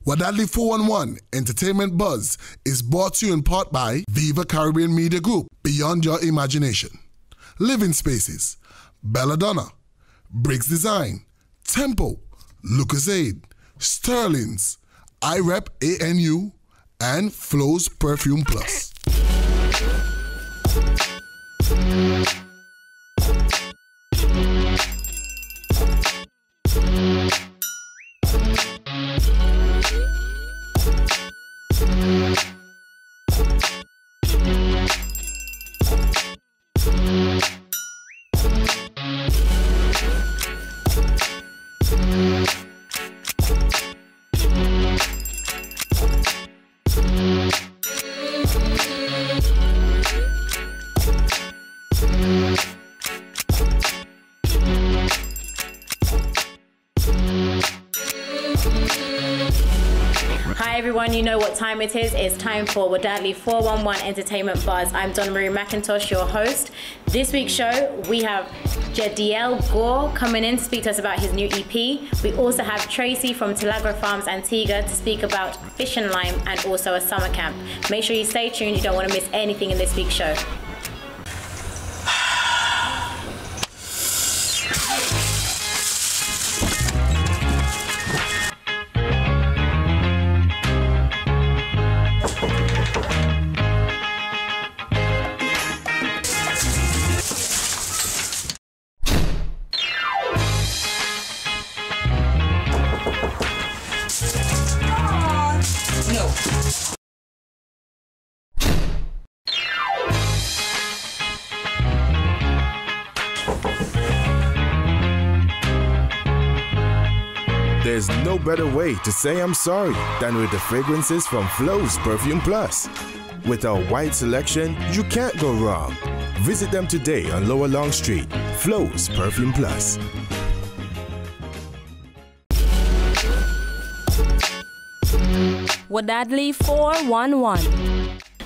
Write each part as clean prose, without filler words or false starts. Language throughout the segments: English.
Wadadli 411 Entertainment Buzz is brought to you in part by Viva Caribbean Media Group, Beyond Your Imagination, Living Spaces, Belladonna, Briggs Design, Tempo, Lucasade, Sterling's, IREP ANU, and Flows Perfume Plus. Hi everyone, you know what time it is. It's time for Wadadli 411 Entertainment Buzz. I'm Donna Marie McIntosh, your host. This week's show, we have Jadiel Gore coming in to speak to us about his new EP. We also have Tracy from Talagra Farms Antigua to speak about Fish and Lime and also a summer camp. Make sure you stay tuned, you don't want to miss anything in this week's show. There's no better way to say I'm sorry than with the fragrances from Flows Perfume Plus. With our wide selection, you can't go wrong. Visit them today on Lower Long Street. Flows Perfume Plus. Wadadli 411.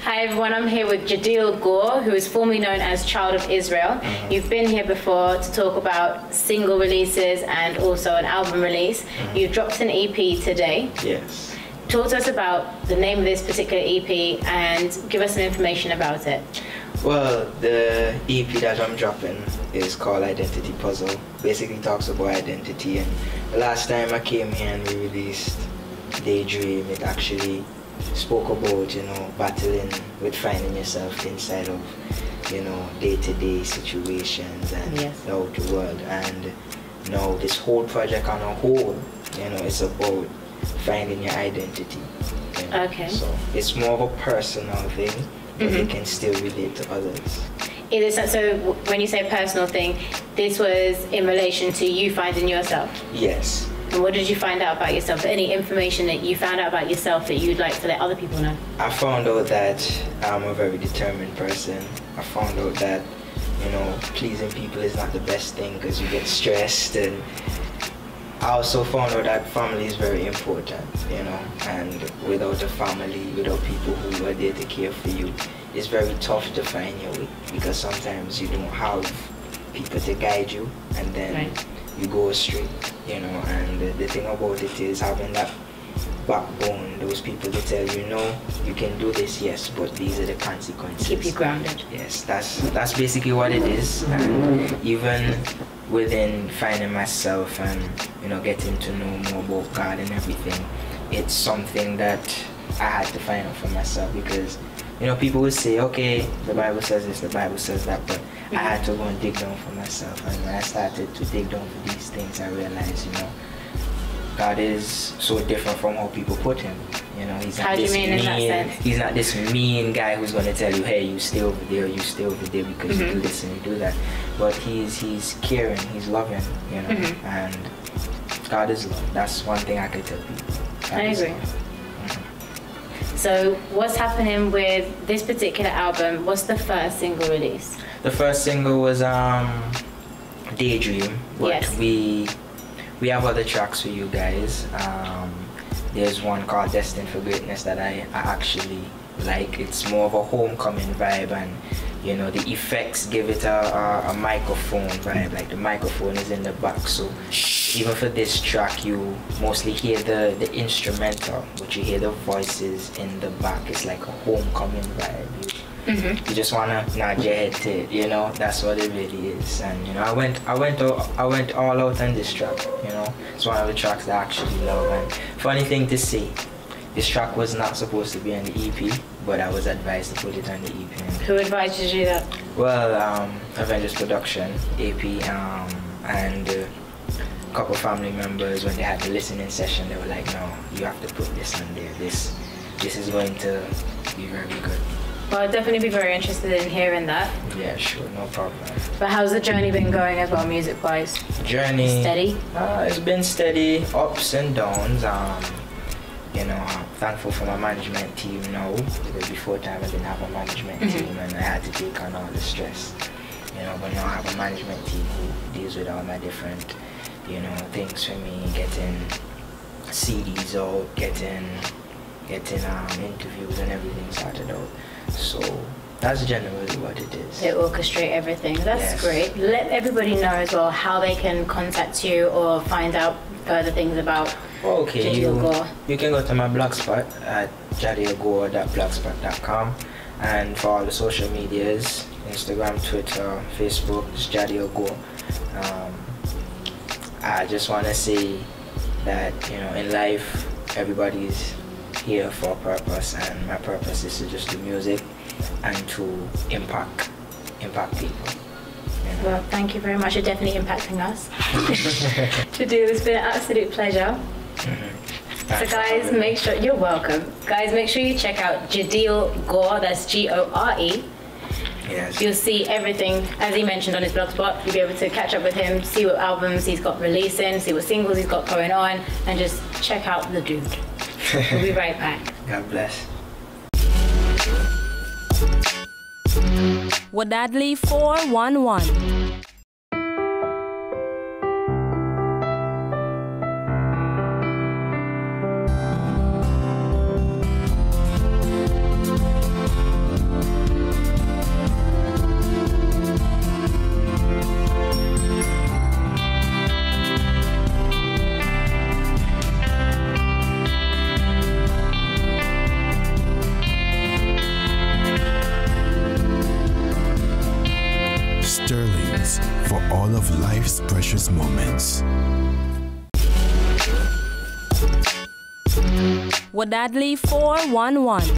Hi everyone, I'm here with Jadiel Gore, who is formerly known as Child of Israel. You've been here before to talk about single releases and also an album release. You've dropped an EP today. Yes. Talk to us about the name of this particular EP and give us some information about it. Well, the EP that I'm dropping is called Identity Puzzle. Basically talks about identity, and the last time I came here and we released Daydream, it actually spoke about, you know, battling with finding yourself inside of, you know, day-to-day situations and the outer world. And now this whole project on a whole, you know, it's about finding your identity. You know? Okay. So it's more of a personal thing, but it can still relate to others. It is, so when you say personal thing, this was in relation to you finding yourself? Yes. And what did you find out about yourself? Any information that you found out about yourself that you'd like to let other people know? I found out that I'm a very determined person. I found out that, you know, pleasing people is not the best thing because you get stressed. And I also found out that family is very important, you know, and without a family, without people who are there to care for you, it's very tough to find your way because sometimes you don't have people to guide you, and then you go astray, you know. And the thing about it is having that backbone, those people to tell you, no, you can do this, yes, but these are the consequences. Keep you grounded. Yes, that's basically what it is. And even within finding myself and, you know, getting to know more about God and everything, it's something that I had to find out for myself because, you know, people would say, okay, the Bible says this, the Bible says that, but I had to go and dig down for myself. And when I started to dig down for these things, I realized, you know, God is so different from how people put him. You know, he's not this mean, in that sense? He's not this mean guy who's going to tell you, hey, you stay over there, you stay over there because you do this and you do that. But he's caring, he's loving, you know, and God is love. That's one thing I could tell people. God I agree. So what's happening with this particular album? What's the first single release? The first single was Daydream, but we have other tracks for you guys. There's one called Destined for Greatness that I actually like it's more of a homecoming vibe, and you know the effects give it a microphone vibe, like the microphone is in the back. So even for this track, you mostly hear the instrumental, but you hear the voices in the back. It's like a homecoming vibe. You just wanna nod your head to it, you know. That's what it really is. And you know, I went all out on this track. You know, it's one of the tracks that I actually love. And funny thing to say, this track was not supposed to be on the EP, but I was advised to put it on the EP. Who advised you to do that? Well, Avengers Production, AP, and a couple family members, when they had the listening session, they were like, no, you have to put this on there. This is going to be very good. Well, I'd definitely be very interested in hearing that. Yeah, sure, no problem. But how's the journey been going as well, music-wise? Journey? Steady? It's been steady, ups and downs. You know, I'm thankful for my management team now, because before time I didn't have a management team and I had to take on all the stress. You know, but now I have a management team who deals with all my different, you know, things for me, getting CDs out, getting interviews and everything sorted out. So that's generally what it is. They orchestrate everything. That's Yes. great. Let everybody know as well how they can contact you or find out further things about Okay, Jadiel Gore. you can go to my blogspot at jadielgore.blogspot.com, and for all the social medias, Instagram, Twitter, Facebook, it's Jadiel Gore. I just want to say that, you know, in life, everybody's here for a purpose, and my purpose is to just do music and to impact people. You know? Well, thank you very much. You're definitely impacting us. Jadiel, it's been an absolute pleasure. So guys, make sure, you're welcome. Guys, make sure you check out Jadiel Gore, that's Gore. Yes. You'll see everything, as he mentioned, on his blogspot. You'll be able to catch up with him, see what albums he's got releasing, see what singles he's got going on, and just check out the dude. We'll be right back. God bless. Wadadli 411. Sterling's for all of life's precious moments. Wadadli 411.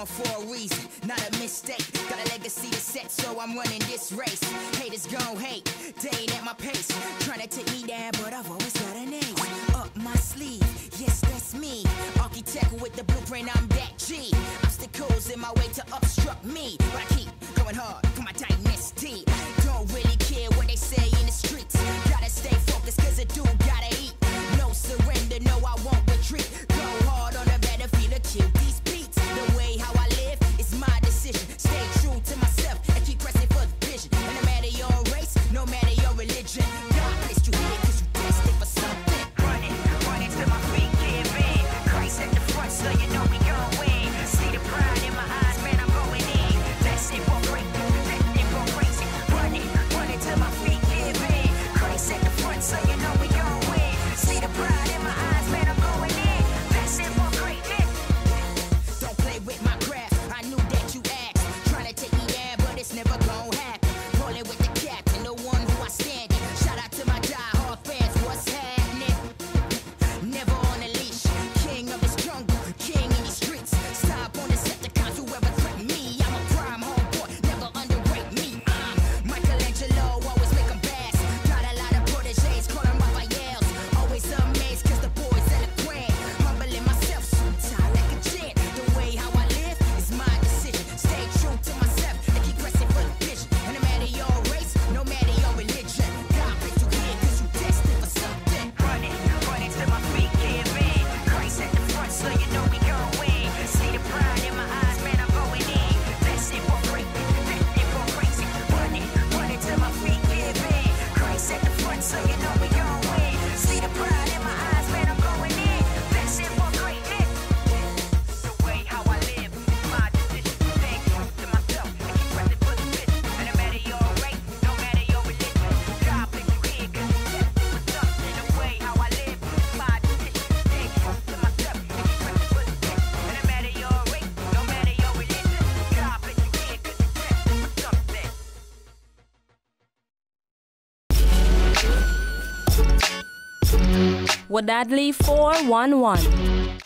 For a reason, not a mistake. Got a legacy to set, so I'm running this race. Haters gon' hate, they ain't at my pace. Trying to take me down, but I've always got an ace up my sleeve. Yes, that's me. Architect with the blueprint, I'm that G. Obstacles in my way to obstruct me, but I keep going hard for my dynasty. Don't really care what they say in the streets. Gotta stay focused, cause a dude gotta eat. No surrender, no, I won't retreat. Go hard on the battlefield to kill these beats. The way how I live is my decision. Stay true to myself and keep pressing for the vision. And no matter your race, no matter your religion, God placed you here. Wadadli 411.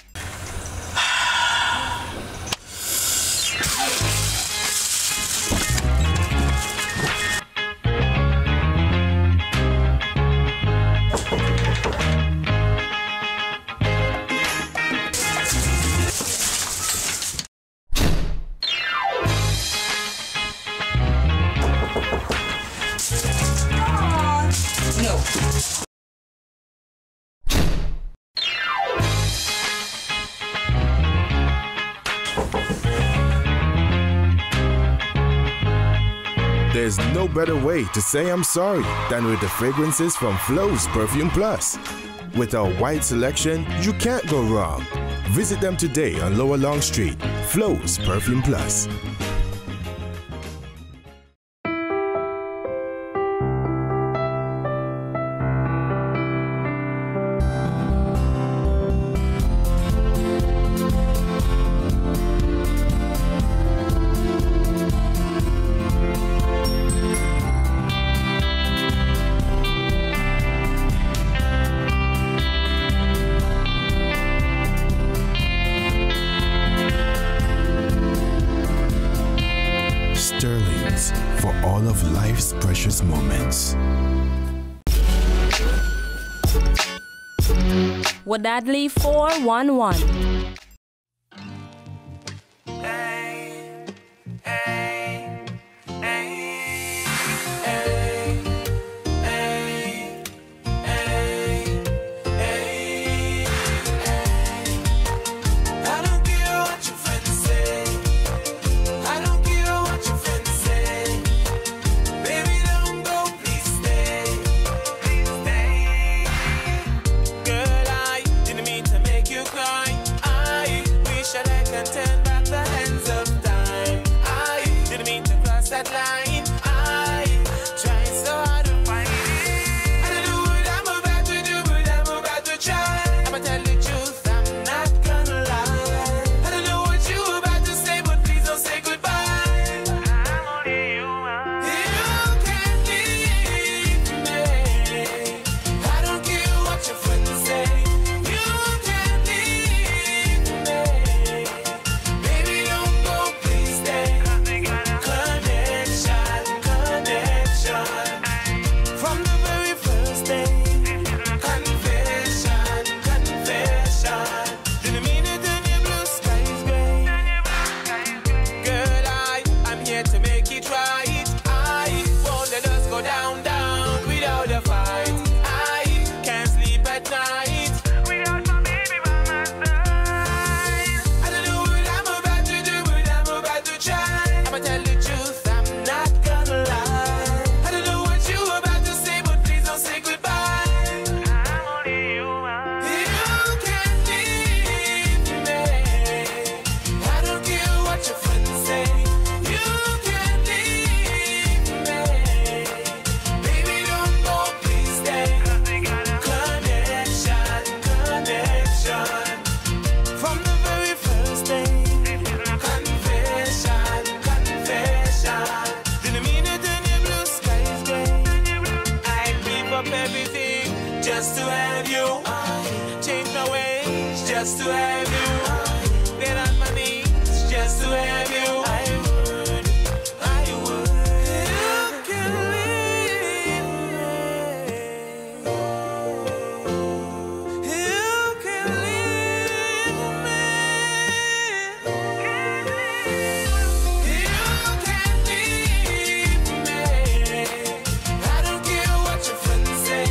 There's no better way to say I'm sorry than with the fragrances from Flow's Perfume Plus. With our wide selection, you can't go wrong. Visit them today on Lower Long Street. Flow's Perfume Plus. Sterling's for all of life's precious moments. Wadadli 411. Just to have you, change my ways. Just to have you, get on my knees. Just to have you, I would. You can leave me. You can leave me. You can leave me. I don't care what your friends say.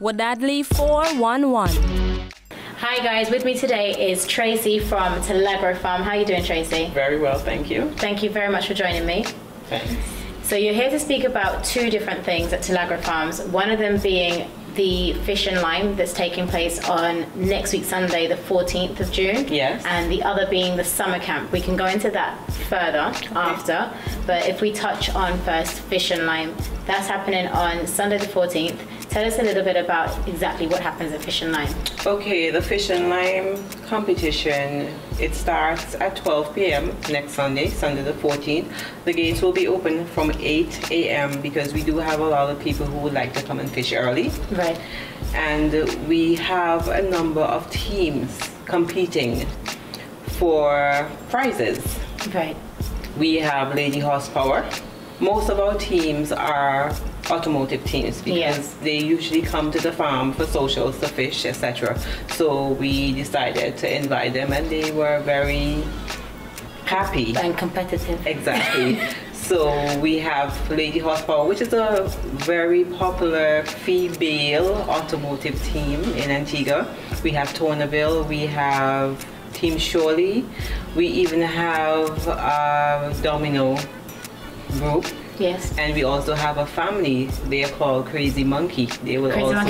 Wadadli 411. Hi guys, with me today is Tracy from Talagro Farm. How are you doing, Tracy? Very well, thank you. Thank you very much for joining me. Thanks. So you're here to speak about two different things at Talagro Farms. One of them being the Fish and Lime that's taking place on next week Sunday, the 14th of June. Yes. And the other being the summer camp. We can go into that further after, but if we touch on first Fish and Lime, that's happening on Sunday the 14th. Tell us a little bit about exactly what happens at Fish and Lime. Okay, the Fish and Lime competition, it starts at 12 p.m. next Sunday, Sunday the 14th. The gates will be open from 8 a.m. because we do have a lot of people who would like to come and fish early. Right. And we have a number of teams competing for prizes. Right. We have Lady Horsepower. Most of our teams are automotive teams because they usually come to the farm for socials, to fish, etc. So we decided to invite them and they were very happy. And competitive. Exactly. So we have Lady Horsepower, which is a very popular female automotive team in Antigua. We have Tornaville, we have Team Shirley, we even have Domino group. Yes. And we also have a family. They are called Crazy Monkey. They will also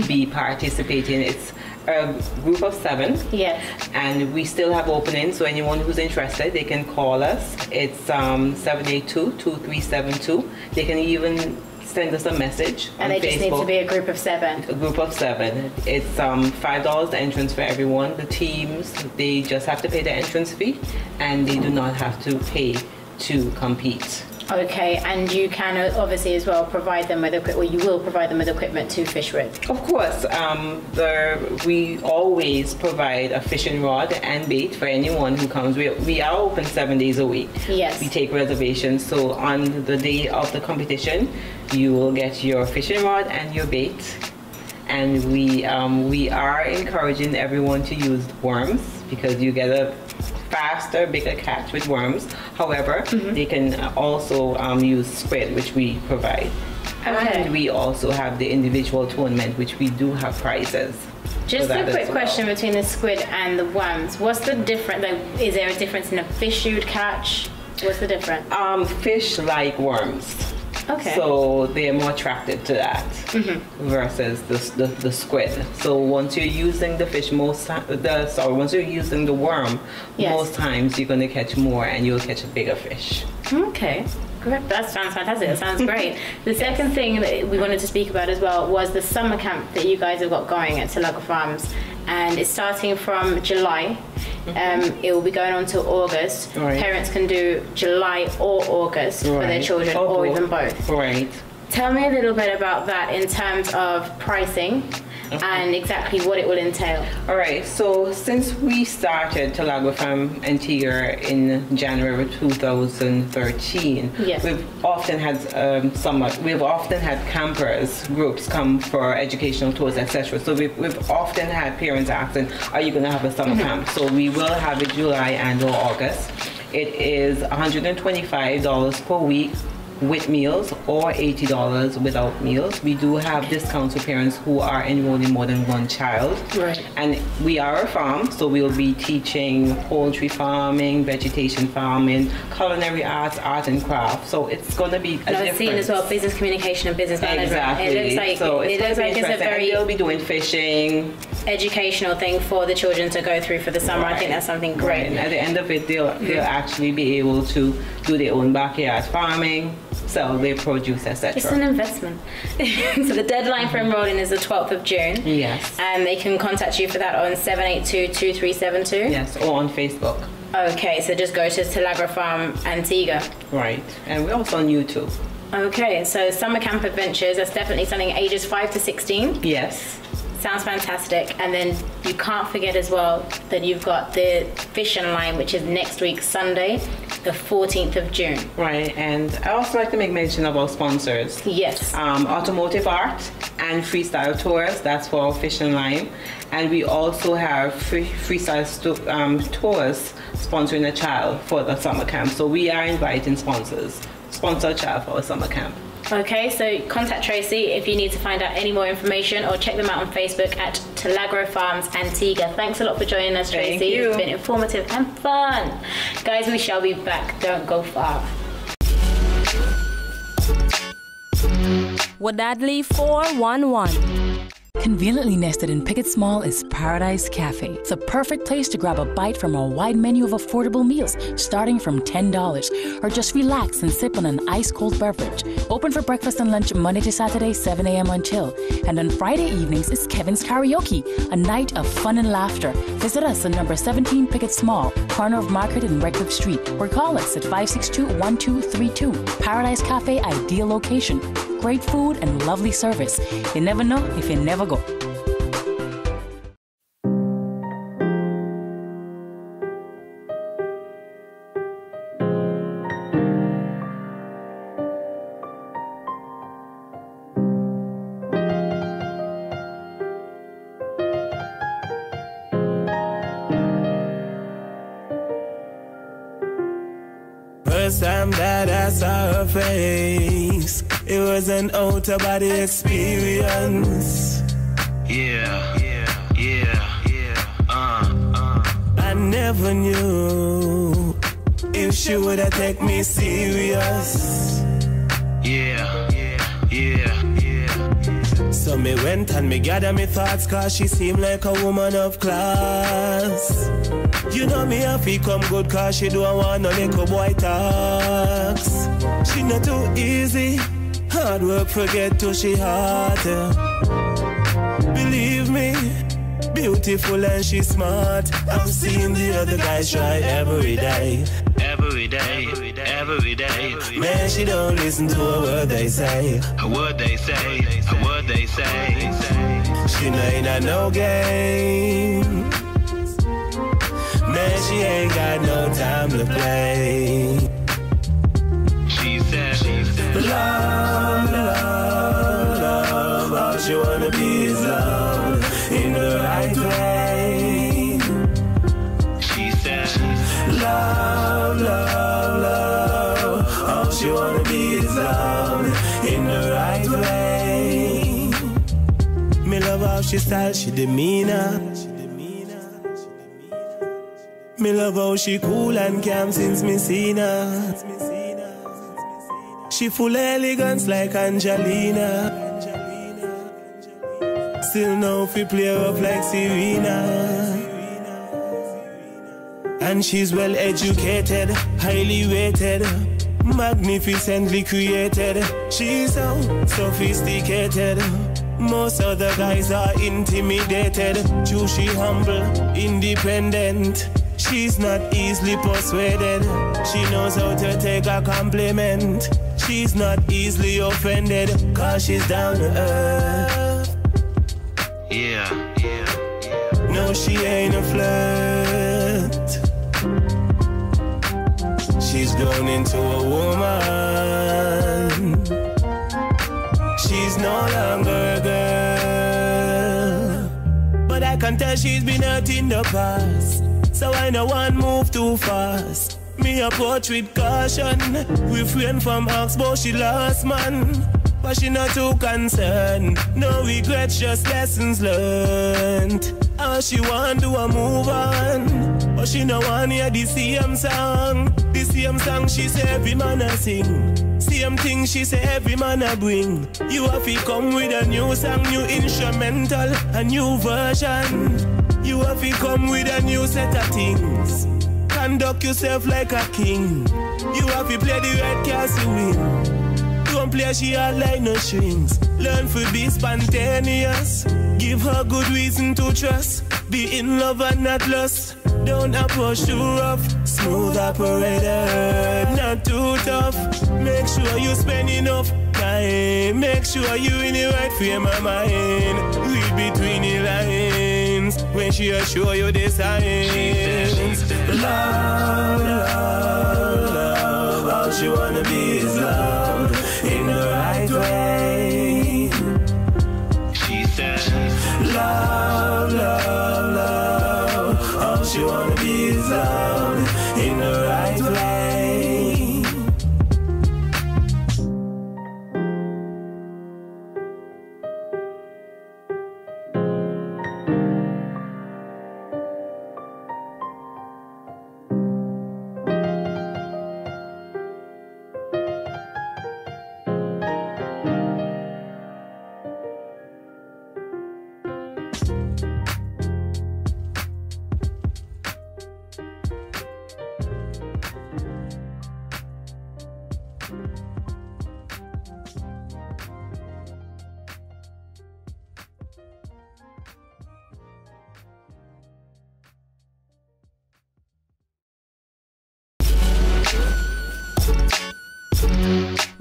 be participating. It's a group of 7. Yes. And we still have openings, so anyone who's interested, they can call us. It's 782-2372. They can even send us a message and on they just Facebook. need to be a group of 7. A group of 7. It's $5 entrance for everyone. The teams, they just have to pay the entrance fee and they do not have to pay to compete. Okay, and you can obviously as well provide them with equipment, or you will provide them with equipment to fish with. Of course, we always provide a fishing rod and bait for anyone who comes. We are open 7 days a week. Yes. We take reservations, so on the day of the competition, you will get your fishing rod and your bait. And we are encouraging everyone to use worms because you get a faster, bigger catch with worms. However, they can also use squid, which we provide. Okay. And we also have the individual tournament, which we do have prizes. Just a quick question between the squid and the worms. What's the difference? Like, is there a difference in a fish you would catch? What's the difference? Fish like worms. Okay. So they are more attracted to that versus the squid. So once you're using the fish, once you're using the worm, most times you're going to catch more and you'll catch a bigger fish. Okay. Great. That sounds fantastic. That sounds great. The second thing that we wanted to speak about as well was the summer camp that you guys have got going at Talagro Farms, and it's starting from July. It will be going on till August. Right. Parents can do July or August for their children, or even both. Right. Tell me a little bit about that in terms of pricing and exactly what it will entail. All right, so since we started Talagro Farm Antigua in January 2013, we've often had campers groups come for educational tours, etc. So we've often had parents asking, are you going to have a summer camp? So we will have it July and or August. It is $125 per week with meals, or $80 without meals. We do have discounts for parents who are enrolling more than one child. Right. And we are a farm, so we'll be teaching poultry farming, vegetation farming, culinary arts, art and craft. So it's going to be a different. I've seen as well business communication and business management. Exactly. It looks like it's a very they'll be doing fishing, educational thing for the children to go through for the summer. I think that's something great. Right. And at the end of it, they'll actually be able to do their own backyard farming, sell their produce, etc. It's an investment. So the deadline for enrolling is the 12th of June. Yes. And they can contact you for that on 782-2372. Yes, or on Facebook. Okay, so just go to Talagro Farm Antigua. Right. And we're also on YouTube. Okay, so summer camp adventures, that's definitely something ages 5 to 16. Yes. Sounds fantastic. And then you can't forget as well that you've got the Fish and Lime, which is next week, Sunday, the 14th of June. Right, and I also like to make mention of our sponsors. Yes. Automotive Art and Freestyle Tours, that's for Fish and Lime. And we also have Freestyle Tours sponsoring a child for the summer camp. So we are inviting sponsors. Sponsor a child for a summer camp. Okay, so contact Tracy if you need to find out any more information, or check them out on Facebook at Talagro Farms Antigua. Thanks a lot for joining us, Tracy. Thank you. It's been informative and fun. Guys, we shall be back. Don't go far. Wadadli 411. Conveniently nested in Pickett Small is Paradise Cafe. It's a perfect place to grab a bite from our wide menu of affordable meals starting from $10, or just relax and sip on an ice-cold beverage. Open for breakfast and lunch Monday to Saturday, 7 a.m. until. And on Friday evenings, it's Kevin's Karaoke, a night of fun and laughter. Visit us on number 17 Pickett Small, corner of Market and Redcliffe Street, or call us at 562-1232. Paradise Cafe, ideal location. Great food and lovely service. You never know if you never go. First time that I saw her face, it was an out-of-body experience. I never knew if she would have take me serious. So me went and me gathered me thoughts, cause she seemed like a woman of class. You know me have to come good, cause she don't want no little boy talks. She not too easy, hard work forget to she hard. Believe me, beautiful and she smart. I'm seeing the other guys try every day. Man, she don't listen to a word they say. She know ain't no game. Man, she ain't got no time to play. She said, love, love, love. All she wanna be is loved in the right way. She said, love, love, love. All she wanna be is loved in the right way. Me love how she style, she demeanor. Me love how she cool and calm since me seen her. She full elegance like Angelina. Still know if we play her up like Serena. And she's well educated, highly rated, magnificently created. She's so sophisticated. Most other guys are intimidated. True, she humble, independent. She's not easily persuaded. She knows how to take a compliment. She's not easily offended, cause she's down to earth. No, she ain't a flirt. She's grown into a woman. She's no longer a girl. But I can tell she's been hurt in the past, so I know one move too fast. Me approach with caution. Refrain from ask, but she lost man. But she not too concerned. No regrets, just lessons learned. All she want do a move on, but she no want hear the same song. The same song she say every man a sing. Same thing she say every man a bring. You have to come with a new song, new instrumental, a new version. You have to come with a new set of things. Conduct yourself like a king. You have to play the red card to win. Don't play she hard like no strings. Learn to be spontaneous. Give her good reason to trust. Be in love and not lust. Don't approach too rough. Smooth operator, not too tough. Make sure you spend enough time. Make sure you in the right frame of mind. Read between the lines when she assure you the signs. Love, love, love. All she wanna be is loved in the right way. She said, love, love, love. All she wanna be is loved in the right way.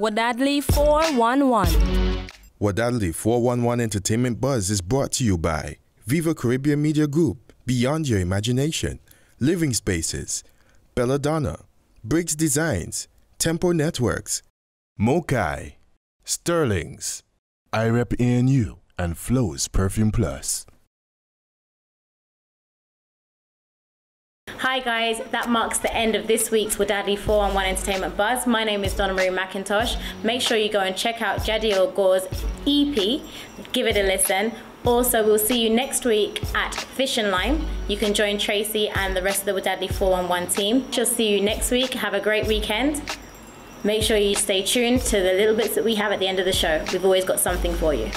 Wadadli 411. Wadadli 411 Entertainment Buzz is brought to you by Viva Caribbean Media Group, Beyond Your Imagination, Living Spaces, Belladonna, Briggs Designs, Tempo Networks, Mokai, Sterling's, IREP ANU, and Flows Perfume Plus. Hi guys, that marks the end of this week's Wadadli 411 Entertainment Buzz. My name is Donna Marie McIntosh. Make sure you go and check out Jadiel Gore's EP. Give it a listen. Also, we'll see you next week at Fish and Lime. You can join Tracy and the rest of the Wadadli 411 team. She'll see you next week. Have a great weekend. Make sure you stay tuned to the little bits that we have at the end of the show. We've always got something for you.